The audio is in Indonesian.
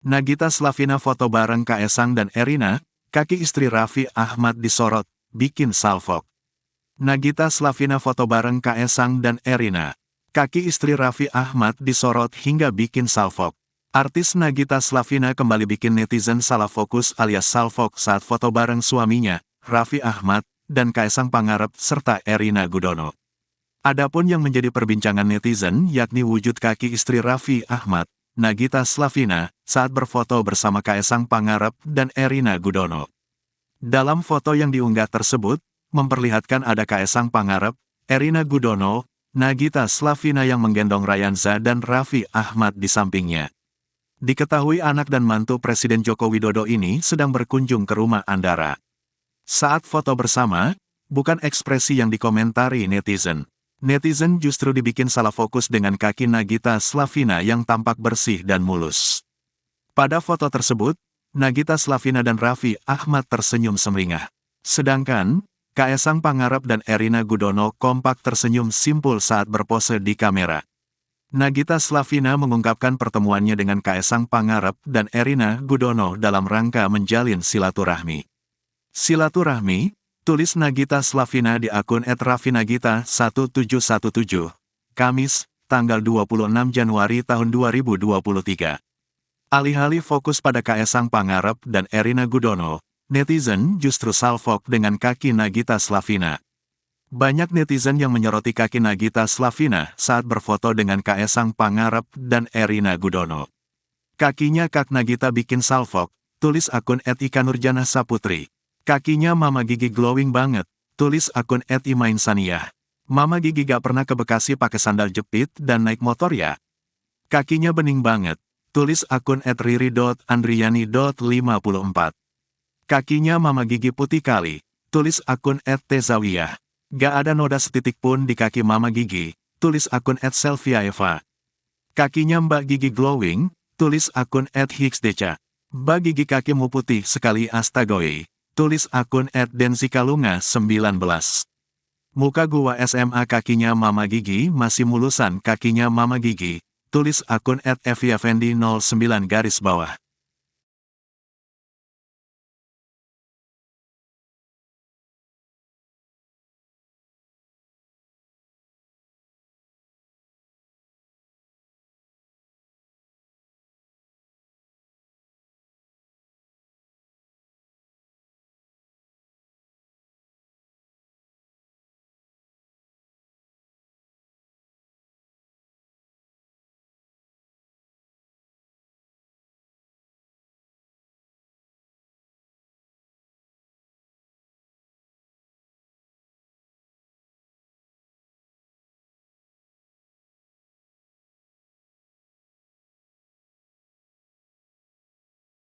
Nagita Slavina foto bareng Kaesang dan Erina, kaki istri Raffi Ahmad disorot, bikin salfok. Nagita Slavina foto bareng Kaesang dan Erina. Kaki istri Raffi Ahmad disorot hingga bikin salfok. Artis Nagita Slavina kembali bikin netizen salah fokus alias salfok saat foto bareng suaminya, Raffi Ahmad, dan Kaesang Pangarep serta Erina Gudono. Adapun yang menjadi perbincangan netizen yakni wujud kaki istri Raffi Ahmad, Nagita Slavina, saat berfoto bersama Kaesang Pangarep dan Erina Gudono. Dalam foto yang diunggah tersebut, memperlihatkan ada Kaesang Pangarep, Erina Gudono, Nagita Slavina yang menggendong Rayanza dan Raffi Ahmad di sampingnya. Diketahui anak dan mantu Presiden Joko Widodo ini sedang berkunjung ke rumah Andara. Saat foto bersama, bukan ekspresi yang dikomentari netizen. Netizen justru dibikin salah fokus dengan kaki Nagita Slavina yang tampak bersih dan mulus. Pada foto tersebut, Nagita Slavina dan Raffi Ahmad tersenyum semeringah. Sedangkan, Kaesang Pangarep dan Erina Gudono kompak tersenyum simpul saat berpose di kamera. Nagita Slavina mengungkapkan pertemuannya dengan Kaesang Pangarep dan Erina Gudono dalam rangka menjalin silaturahmi. Silaturahmi, tulis Nagita Slavina di akun @raffinagita1717, Kamis, tanggal 26 Januari tahun 2023. Alih-alih fokus pada Kaesang Pangarep dan Erina Gudono, netizen justru salfok dengan kaki Nagita Slavina. Banyak netizen yang menyoroti kaki Nagita Slavina saat berfoto dengan Kaesang Pangarep dan Erina Gudono. Kakinya Kak Nagita bikin salfok, tulis akun @ikanurjanasaputri. Kakinya Mama Gigi glowing banget, tulis akun @imainsaniah. Mama Gigi gak pernah ke Bekasi pakai sandal jepit dan naik motor ya? Kakinya bening banget, tulis akun @riri.andriani.54. Kakinya Mama Gigi putih kali, tulis akun @tezawiyah. Gak ada noda setitik pun di kaki Mama Gigi, tulis akun @selviaeva. Kakinya Mbak Gigi glowing, tulis akun @hiksdeca. Mbak Gigi kakimu putih sekali astagoi, tulis akun @denzikalunga19. Muka gua SMA kakinya Mama Gigi masih mulusan kakinya Mama Gigi, tulis akun @eviafendi09 garis bawah.